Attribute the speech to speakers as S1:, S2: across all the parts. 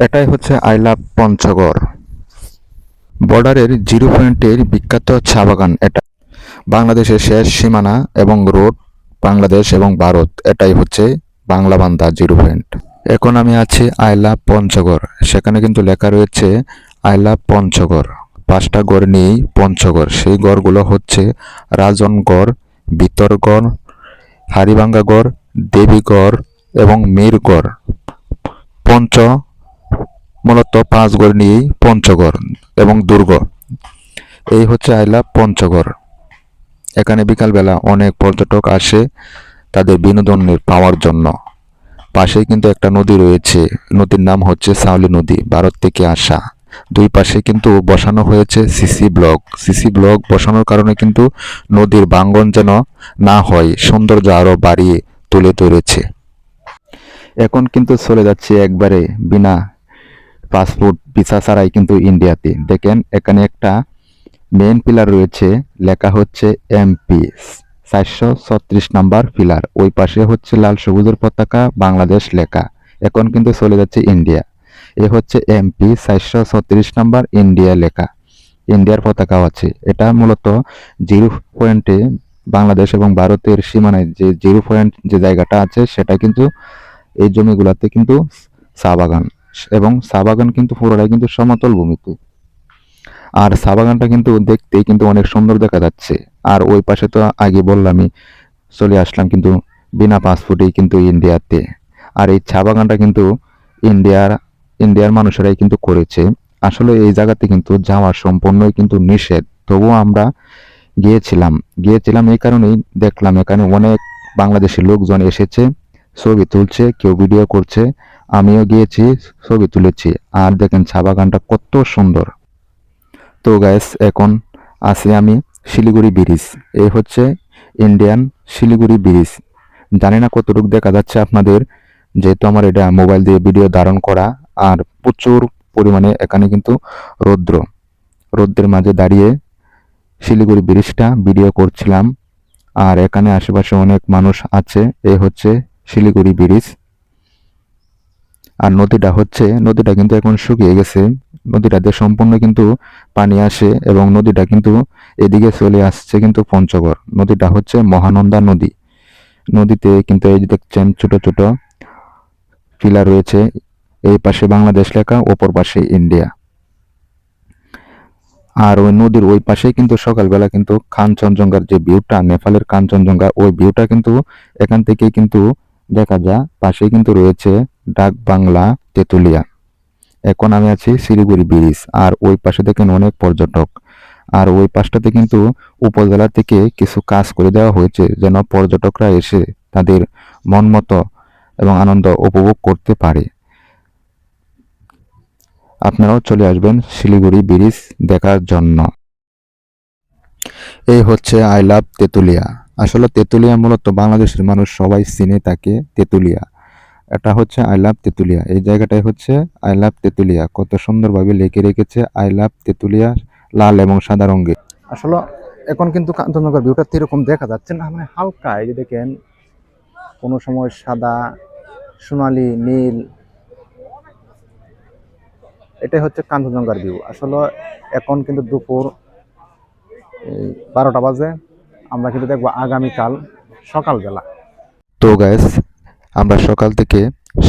S1: এটাই হচ্ছে I love Panchagarh. বর্ডারের জিরো পয়েন্টের বিখ্যাত চা বাগান এটা। বাংলাদেশের শেষ সীমানা এবং রোড বাংলাদেশ এবং ভারত, এটাই হচ্ছে বাংলাবান্ধা জিরো পয়েন্ট। এখন আমি আছি আই লাভ পঞ্চগড়, সেখানে কিন্তু লেখা রয়েছে আই লাভ পঞ্চগড়। 5টা গড় নিয়েই পঞ্চগড়। সেই গড়গুলো হচ্ছে রাজনগড়, ভিতরগড়, হাড়িভাঙ্গাগড়, দেবীগড় এবং মীরগড়। পঞ্চ মূলত 5 গড় নিয়েই পঞ্চগড় এবং দুর্গ। এই হচ্ছে আই লাভ পঞ্চগড়। এখানে বিকালবেলা অনেক পর্যটক আসে তাদের বিনোদনের পাওয়ার জন্য। পাশেই কিন্তু একটা নদী রয়েছে, নদীর নাম হচ্ছে সাউলি নদী, ভারত থেকে আসা। দুই পাশে কিন্তু বসানো হয়েছে সিসি ব্লক। সিসি ব্লক বসানোর কারণে কিন্তু নদীর ভাঙ্গন যেন না হয়, সৌন্দর্য আরো বাড়িয়ে তুলে ধরেছে। এখন কিন্তু চলে যাচ্ছে একবারে বিনা পাসপোর্ট ভিসা ছাড়াই কিন্তু ইন্ডিয়াতে। দেখেন এখানে একটা মেইন পিলার রয়েছে, লেখা হচ্ছে এমপি 436 নাম্বার পিলার। ওই পাশে হচ্ছে লাল সবুজের পতাকা, বাংলাদেশ লেখা। এখন কিন্তু চলে যাচ্ছে ইন্ডিয়া। এ হচ্ছে এমপি 436 নাম্বার, ইন্ডিয়া লেখা, ইন্ডিয়ার পতাকাও আছে। এটা মূলত জিরো পয়েন্টে বাংলাদেশ এবং ভারতের সীমানায় যে জিরো পয়েন্ট যে জায়গাটা আছে, সেটা কিন্তু এই জমিগুলাতে কিন্তু চা বাগান, এবং চা বাগান কিন্তু পুরোটাই কিন্তু সমতল ভূমিতে। আর চা বাগানটা কিন্তু দেখতেই কিন্তু অনেক সুন্দর দেখা যাচ্ছে। আর ওই পাশে তো আগে বললামই, চলে আসলাম কিন্তু বিনা পাসপোর্টেই কিন্তু ইন্ডিয়াতে। আর এই চা বাগানটা কিন্তু ইন্ডিয়ার ইন্ডিয়ার মানুষেরাই কিন্তু করেছে। আসলে এই জায়গাতে কিন্তু যাওয়া সম্পূর্ণই কিন্তু নিষেধ, তবুও আমরা গিয়েছিলাম এই কারণেই। দেখলাম এখানে অনেক বাংলাদেশি লোকজন এসেছে, ছবি তুলছে, কেউ ভিডিও করছে। আমিও গিয়েছি, ছবি তুলেছি। আর দেখেন চা বাগানটা কত সুন্দর। তো গাইস, এখন আছি আমি শিলিগুড়ি ব্রিজ। এই হচ্ছে ইন্ডিয়ান শিলিগুড়ি ব্রিজ। জানি না কতটুকু দেখা যাচ্ছে আপনাদের, যেহেতু আমার এটা মোবাইল দিয়ে ভিডিও ধারণ করা। আর প্রচুর পরিমাণে এখানে কিন্তু রৌদ্রের মাঝে দাঁড়িয়ে শিলিগুড়ি ব্রিজটা ভিডিও করছিলাম। আর এখানে আশেপাশে অনেক মানুষ আছে। এই হচ্ছে শিলিগুড়ি ব্রিজ। আর নদীটা কিন্তু এখন শুকিয়ে গেছে। নদীটাতে সম্পূর্ণ কিন্তু পানি আসে, এবং নদীটা কিন্তু এদিকে চলে আসছে কিন্তু পঞ্চগড়। নদীটা হচ্ছে মহানন্দা নদী। নদীতে কিন্তু এই যে দেখছেন ছোট ছোট পিলার রয়েছে, এই পাশে বাংলাদেশ লেখা, অপর পাশে ইন্ডিয়া। আর ওই নদীর ওই পাশে কিন্তু সকালবেলা কিন্তু কাঞ্চনজঙ্ঘার যে ভিউটা, নেপালের কাঞ্চনজঙ্ঘা, ওই ভিউটা কিন্তু এখান থেকেই কিন্তু দেখা যায়। পাশে কিন্তু রয়েছে ডাক বাংলা, তেতুলিয়া। এখন আমি আছি শিলিগুড়ি ব্রিজ। আর ওই পাশে দেখেন অনেক পর্যটক। আর ওই পাশটাতে কিন্তু উপজেলা থেকে কিছু কাজ করে দেওয়া হয়েছে, যেন পর্যটকরা এসে তাদের মন মতো এবং আনন্দ উপভোগ করতে পারে। আপনারাও চলে আসবেন শিলিগুড়ি ব্রিজ দেখার জন্য। এই হচ্ছে আই লাভ তেতুলিয়া। আসলে তেতুলিয়া মূলত বাংলাদেশের মানুষ সবাই চিনে থাকে তেতুলিয়া। এটা হচ্ছে আই লাভ তেতুলিয়া। এই জায়গাটাই হচ্ছে আই লাভ তেতুলিয়া। কত সুন্দরভাবে লিখে রেখেছে আই লাভ তেতুলিয়া, লাল এবং সাদা রঙে। আসলে এখন কিন্তু কাঞ্চনজঙ্ঘার ভিউটা এরকম দেখা যাচ্ছে না, মানে হালকা, এই যে দেখেন কোনো সময় সাদা, সোনালী, নীল। এটাই হচ্ছে কাঞ্চনজঙ্ঘার ভিউ। আসলে এখন কিন্তু দুপুর 12টা বাজে। আমরা কিন্তু দেখবো আগামীকাল সকালবেলা। তো গাইস, আমরা সকাল থেকে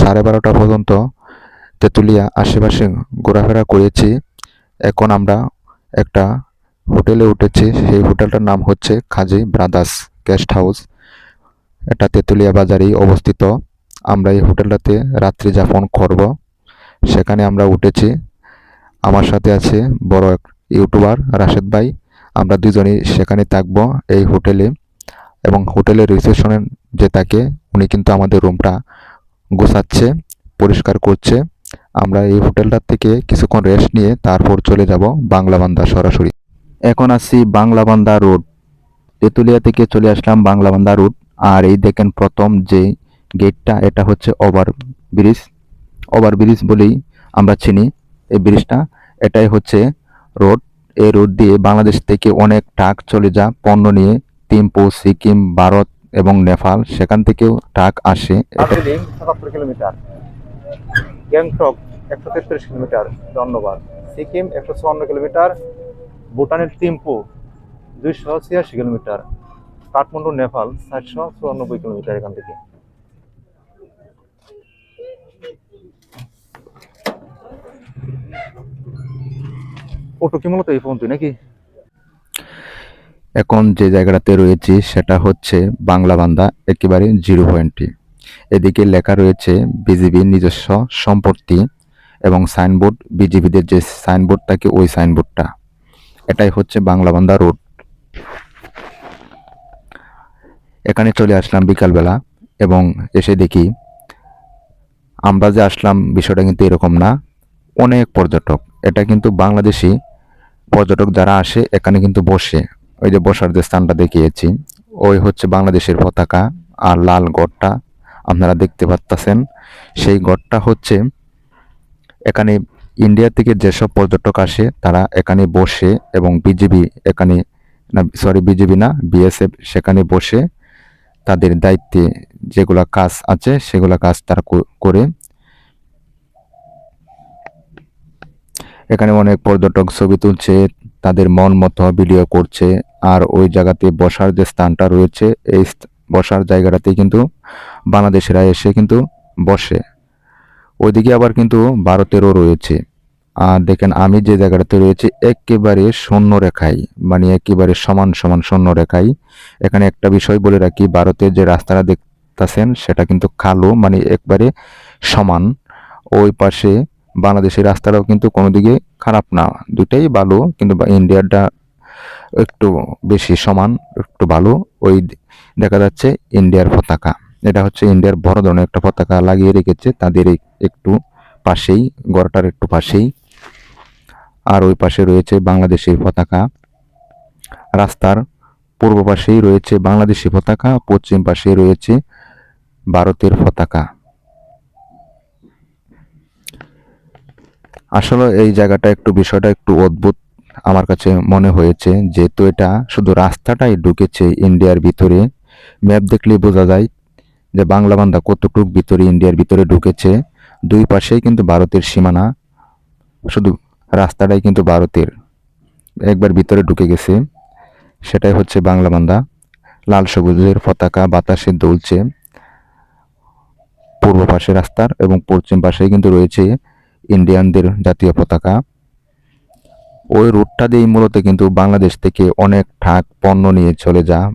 S1: 12:30 পর্যন্ত তেতুলিয়া আশেপাশে ঘোরাফেরা করেছি। এখন আমরা একটা হোটেলে উঠেছি। সেই হোটেলটার নাম হচ্ছে খাজি ব্রাদার্স গেস্ট হাউস। এটা তেতুলিয়া বাজারেই অবস্থিত। আমরা এই হোটেলটাতে রাত্রি যাপন করব। সেখানে আমরা উঠেছি। আমার সাথে আছে বড় এক ইউটিউবার রাশেদ ভাই। আমরা দুজনেই সেখানে থাকবো এই হোটেলে। এবং হোটেলের রিসেপশনে যে থাকে, উনি কিন্তু আমাদের রুমটা গোছাচ্ছে, পরিষ্কার করছে। আমরা এই হোটেলটার থেকে কিছুক্ষণ রেস্ট নিয়ে তারপর চলে যাব বাংলাবান্ধা সরাসরি। এখন আছি বাংলাবান্ধা রোড। তেতুলিয়া থেকে চলে আসলাম বাংলাবান্ধা রোড। আর এই দেখেন প্রথম যে গেটটা, এটা হচ্ছে ওভারব্রিজ। ওভারব্রিজ বলেই আমরা চিনি এই ব্রিজটা। এটাই হচ্ছে রোড। এই রোড দিয়ে বাংলাদেশ থেকে অনেক ট্রাক চলে যায় পণ্য নিয়ে। থিম্পু, সিকিম, ভারত এবং নেপাল, সেখান থেকেও ট্রাক আসে। Darjeeling 77 kilometre, Gangtok 143 kilometre. ধন্যবাদ। সিকিম 154 কিলোমিটার, ভুটানের থিম্পু 286 কিলোমিটার, কাঠমান্ডু নেপাল 494 কিলোমিটার এখান থেকে। ওটো কি মূলত এই পর্যন্তই নাকি? এখন যে জায়গাটাতে রয়েছি সেটা হচ্ছে বাংলাবান্ধা, একেবারে জিরো পয়েন্টে। এদিকে লেখা রয়েছে বিজিবির নিজস্ব সম্পত্তি এবং সাইনবোর্ড, বিজিবিদের যে সাইনবোর্ড থাকে ওই সাইনবোর্ডটা। এটাই হচ্ছে বাংলাবান্ধা রোড। এখানে চলে আসলাম বিকালবেলা এবং এসে দেখি আমরা যে আসলাম বিষয়টা কিন্তু এরকম না। অনেক পর্যটক, এটা কিন্তু বাংলাদেশি পর্যটক যারা আসে এখানে কিন্তু বসে। ওই যে বসার যে স্থানটা দেখিয়েছি ওই হচ্ছে বাংলাদেশের পতাকা, আর লাল গড়টা আপনারা দেখতে পাচ্ছেন, সেই গড়টা হচ্ছে এখানে ইন্ডিয়া থেকে যেসব পর্যটক আসে তারা এখানে বসে এবং বিজিবি এখানে, না সরি বিজিবি না, বিএসএফ সেখানে বসে তাদের দায়িত্বে যেগুলা কাজ আছে সেগুলা কাজ তারা করে। এখানে অনেক পর্যটক ছবি তুলছে, তাদের মন মতো ভিডিও করছে। আর ওই জায়গাতে বসার যে স্থানটা রয়েছে এই বসার জায়গাটাতে কিন্তু বাংলাদেশিরা এসে কিন্তু বসে। ওইদিকে আবার কিন্তু ভারতেরও রয়েছে। আর দেখেন আমি যে জায়গাটাতে রয়েছে একেবারে শূন্য রেখায়, মানে একেবারে সমান সমান শূন্য রেখায়। এখানে একটা বিষয় বলে রাখি, ভারতের যে রাস্তাটা দেখতেছেন সেটা কিন্তু কালো, মানে একবারে সমান। ওই পাশে বাংলাদেশের রাস্তাটাও কিন্তু কোনো দিকে খারাপ না, দুটাই ভালো, কিন্তু ইন্ডিয়ারটা একটু বেশি সমান, একটু ভালো। ওই দেখা যাচ্ছে ইন্ডিয়ার পতাকা, এটা হচ্ছে ইন্ডিয়ার বড় ধরনের একটা পতাকা লাগিয়ে রেখেছে তাদের একটু পাশেই, গড়টার একটু পাশেই। আর ওই পাশে রয়েছে বাংলাদেশের পতাকা। রাস্তার পূর্ব পাশেই রয়েছে বাংলাদেশি পতাকা, পশ্চিম পাশে রয়েছে ভারতের পতাকা। আসলে এই জায়গাটা একটু, বিষয়টা একটু অদ্ভুত আমার কাছে মনে হয়েছে, যেহেতু এটা শুধু রাস্তাটাই ঢুকেছে ইন্ডিয়ার ভিতরে। ম্যাপ দেখলেই বোঝা যায় যে বাংলাবান্ধা কতটুক ভিতরে ইন্ডিয়ার ভিতরে ঢুকেছে। দুই পাশেই কিন্তু ভারতের সীমানা, শুধু রাস্তাটাই কিন্তু ভারতের একবার ভিতরে ঢুকে গেছে। সেটাই হচ্ছে বাংলাবান্ধা। লাল সবুজের পতাকা বাতাসে দুলছে পূর্ব পাশে রাস্তার, এবং পশ্চিম পাশে কিন্তু রয়েছে ইন্ডিয়ানদের জাতীয় পতাকা। ওই রুটটা দিয়েই মূলত কিন্তু বাংলাদেশ থেকে অনেক ট্রাক পণ্য নিয়ে চলে যায়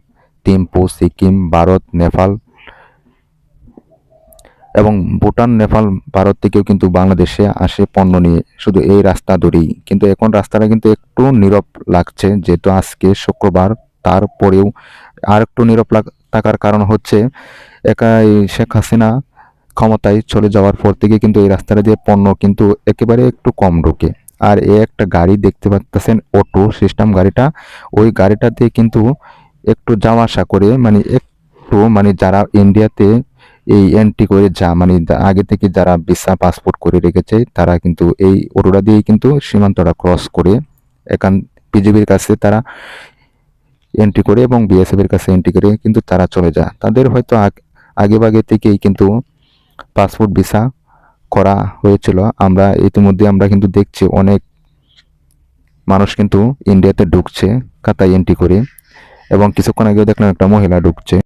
S1: থিম্পু, সিকিম, ভারত, নেপাল এবং ভুটান, নেপাল, ভারত থেকেও কিন্তু বাংলাদেশে আসে পণ্য নিয়ে, শুধু এই রাস্তা ধরেই। কিন্তু এখন রাস্তাটা কিন্তু একটু নীরব লাগছে, যেহেতু আজকে শুক্রবার। তারপরেও আর একটু নীরব থাকার কারণ হচ্ছে একাই শেখ হাসিনা ক্ষমতায় চলে যাওয়ার পর থেকে কিন্তু এই রাস্তাটা দিয়ে পণ্য কিন্তু একেবারে একটু কম ঢোকে। আর একটা গাড়ি দেখতে পাচ্ছেন, অটো সিস্টেম গাড়িটা, ওই গাড়িটাতে কিন্তু একটু যাওয়া আসা করে, মানে একটু, মানে যারা ইন্ডিয়াতে এই এন্ট্রি করে মানে আগে থেকে যারা ভিসা পাসপোর্ট করে রেখেছে তারা কিন্তু এই অটোটা দিয়েই কিন্তু সীমান্তটা ক্রস করে এখান বিজিবির কাছে তারা এন্ট্রি করে এবং বিএসএফ এর কাছে এন্ট্রি করে কিন্তু তারা চলে যায়। তাদের হয়তো আগে ভাগে থেকেই কিন্তু পাসপোর্ট ভিসা করা হয়েছিল। আমরা ইতিমধ্যে আমরা কিন্তু দেখছি অনেক মানুষ কিন্তু ইন্ডিয়াতে ঢুকছে কাতাই এন্ট্রি করে, এবং কিছুক্ষণ আগেও দেখলাম একটা মহিলা ঢুকছে।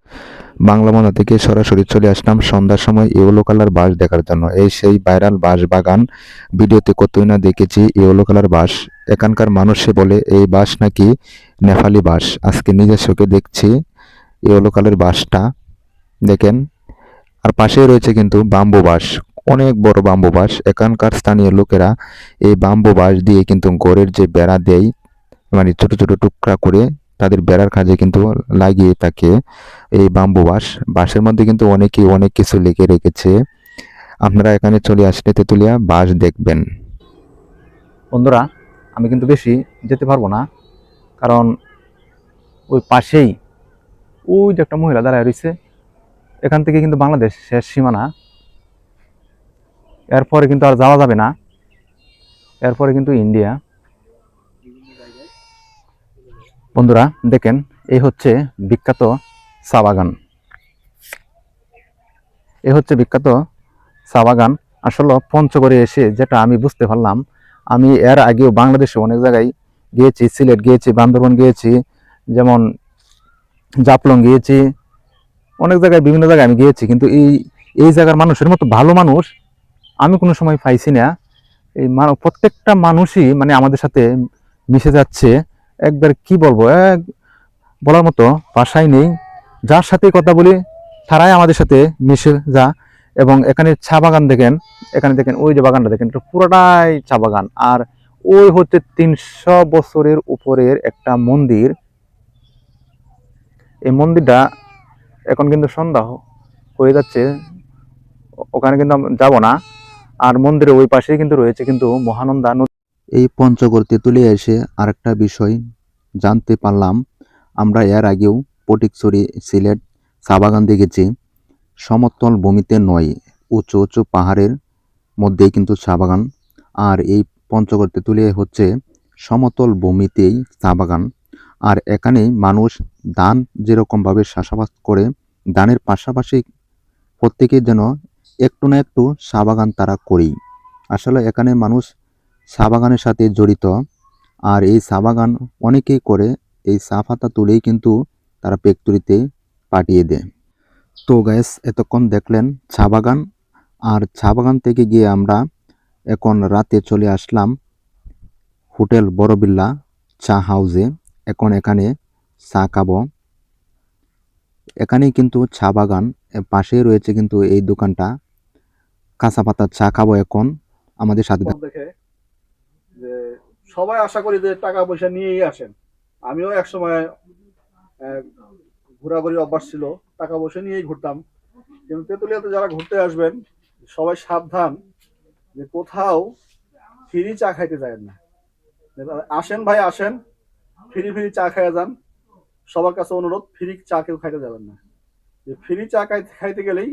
S1: বাংলাবান্ধা থেকে সরাসরি চলে আসলাম সন্ধ্যার সময় ইয়েলো কালার বাস দেখার জন্য। এই সেই ভাইরাল বাস বাগান, ভিডিওতে কতই না দেখেছি ইয়েলো কালার বাস। এখানকার মানুষে বলে এই বাস নাকি নেপালি বাস। আজকে নিজের চোখে দেখছি ইয়েলো কালার বাসটা, দেখেন। আর পাশেই রয়েছে কিন্তু বাম্বু বাস, অনেক বড় বাম্বু বাস। এখানকার স্থানীয় লোকেরা এই বাম্বু বাস দিয়ে কিন্তু ঘরের যে বেড়া দেয়, মানে ছোট ছোট টুকরা করে তাদের বেড়ার কাজে কিন্তু লাগিয়ে থাকে এই বাম্বু বাস। বাঁশের মধ্যে কিন্তু অনেকেই অনেক কিছু লিখে রেখেছে। আপনারা এখানে চলে আসলে তেঁতুলিয়া বাস দেখবেন। বন্ধুরা, আমি কিন্তু বেশি যেতে পারবো না, কারণ ওই পাশেই ওই যে একটা মহিলা দাঁড়ায় রয়েছে, এখান থেকে কিন্তু বাংলাদেশ শেষ সীমানা। এরপরে কিন্তু আর যাওয়া যাবে না, এরপরে কিন্তু ইন্ডিয়া। বন্ধুরা দেখেন, এই হচ্ছে বিখ্যাত চা বাগান, এই হচ্ছে বিখ্যাত চা বাগান। আসলে পঞ্চগড়ে এসে যেটা আমি বুঝতে পারলাম, আমি এর আগেও বাংলাদেশে অনেক জায়গায় গিয়েছি, সিলেট গিয়েছি, বান্দরবন গিয়েছি, যেমন জাফলং গিয়েছি, অনেক জায়গায় বিভিন্ন জায়গায় আমি গিয়েছি, কিন্তু এই এই জায়গার মানুষের মতো ভালো মানুষ আমি কোনো সময় পাইছি না। এই প্রত্যেকটা মানুষই মানে আমাদের সাথে মিশে যাচ্ছে, একবার কি বলবো, বলার মতো ভাষাই নেই। যার সাথে কথা বলি তারাই আমাদের সাথে মিশে যা। এবং এখানে চা বাগান দেখেন, এখানে দেখেন ওই যে বাগানটা দেখেন, এটা পুরোটাই চা বাগান। আর ওই হচ্ছে 300 বছরের উপরের একটা মন্দির। এই মন্দিরটা এখন কিন্তু সন্ধ্যা হয়ে যাচ্ছে, ওখানে কিন্তু আমরা যাবো না। আর মন্দিরের ওই পাশেই কিন্তু রয়েছে কিন্তু মহানন্দা নদী। এই পঞ্চগড় তেঁতুলিয়া এসে আরেকটা বিষয় জানতে পারলাম, আমরা এর আগেও ফটিকছড়ি সিলেট চা বাগান দেখেছি, সমতল ভূমিতে নয়, উঁচু উঁচু পাহাড়ের মধ্যেই কিন্তু চা বাগান। আর এই পঞ্চগড় তেঁতুলিয়া হচ্ছে সমতল ভূমিতেই চা বাগান। আর এখানে মানুষ ধান যেরকমভাবে চাষাবাদ করে, ধানের পাশাপাশি প্রত্যেকের যেন একটু না একটু চা বাগান তারা করেই। আসলে এখানে মানুষ চা বাগানের সাথে জড়িত। আর এই চা বাগান অনেকেই করে, এই চা পাতা তুলেই কিন্তু তারা ফ্যাক্টরিতে পাঠিয়ে দেয়। তো গ্যাস এতক্ষণ দেখলেন চা বাগান, আর চা বাগান থেকে গিয়ে আমরা এখন রাতে চলে আসলাম হোটেল বড়বিল্লা চা হাউসে। এখন এখানে চা খাবো। এখানেই কিন্তু চা বাগান, পাশেই রয়েছে কিন্তু এই দোকানটা, কাঁচা পাতার চা খাবো এখন। আমাদের সাথে
S2: দেখে যে সবাই আশা করি যে টাকা পয়সা নিয়েই আসেন। আমিও একসময় আহ, ঘোরাঘুরি অভ্যাস ছিল, টাকা পয়সা নিয়েই ঘুরতাম। কিন্তু তেঁতুলিয়াতে যারা ঘুরতে আসবেন সবাই সাবধান যে কোথাও ফ্রি চা খাইতে যায় না। আসেন ভাই আসেন, ফ্রি ফ্রি চা খাইয়া যান। সবার কাছে অনুরোধ, ফ্রি চা কেউ খাইতে যাবেন না। যে ফ্রি চা খাইতে গেলেই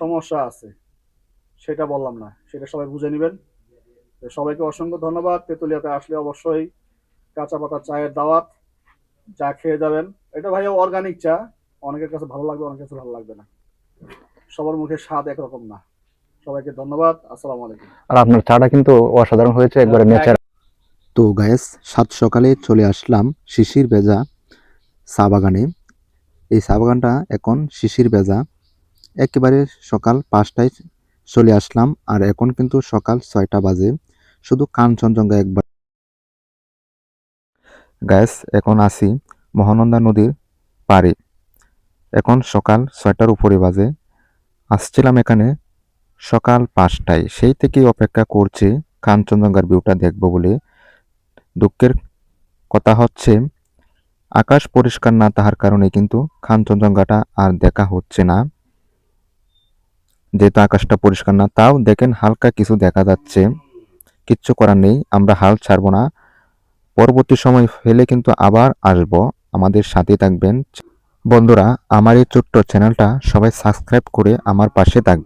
S2: সমস্যা আছে, সেটা বললাম না, সেটা সবাই বুঝে নেবেন। সবাইকে অসংখ্য ধন্যবাদ। তেঁতুলিয়াতে আসলে অবশ্যই কাঁচা পাতা চায়ের দাওয়াত, চা খেয়ে যাবেন। এটা ভাই অর্গানিক চা, অনেকের কাছে ভালো লাগবে, অনেকের কাছে ভালো লাগবে না। সবার মুখে স্বাদ একরকম না। সবাইকে ধন্যবাদ, আসসালামু আলাইকুম।
S1: আর আপনার চাটা কিন্তু অসাধারণ হয়েছে, একবারে নেচার। তো গ্যাস সাত সকালে চলে আসলাম শিশির ভেজা চা বাগানে। এই চা বাগানটা এখন শিশির ভেজা, একেবারে সকাল 5টায় চলে আসলাম। আর এখন কিন্তু সকাল 6টা বাজে, শুধু কাঞ্চনজঙ্ঘা একবার। গ্যাস এখন আসি মহানন্দা নদীর পাড়ে। এখন সকাল 6টার উপরে বাজে। আসছিলাম এখানে সকাল 5টায়, সেই থেকেই অপেক্ষা করছি কাঞ্চনজঙ্ঘার ভিউটা দেখবো বলে। দুঃখের কথা হচ্ছে আকাশ পরিষ্কার না থাকার কারণে কিন্তু কাঞ্চনজঙ্ঘাটা আর দেখা হচ্ছে না। যেহেতু আকাশটা পরিষ্কার না, তাও দেখেন হালকা কিছু দেখা যাচ্ছে। কিচ্ছু করার নেই, আমরা হাল ছাড়বো না। পরবর্তী সময় হলে কিন্তু আবার আসবো, আমাদের সাথে থাকবেন। বন্ধুরা, আমার এই ছোট্ট চ্যানেলটা সবাই সাবস্ক্রাইব করে আমার পাশে থাকবেন।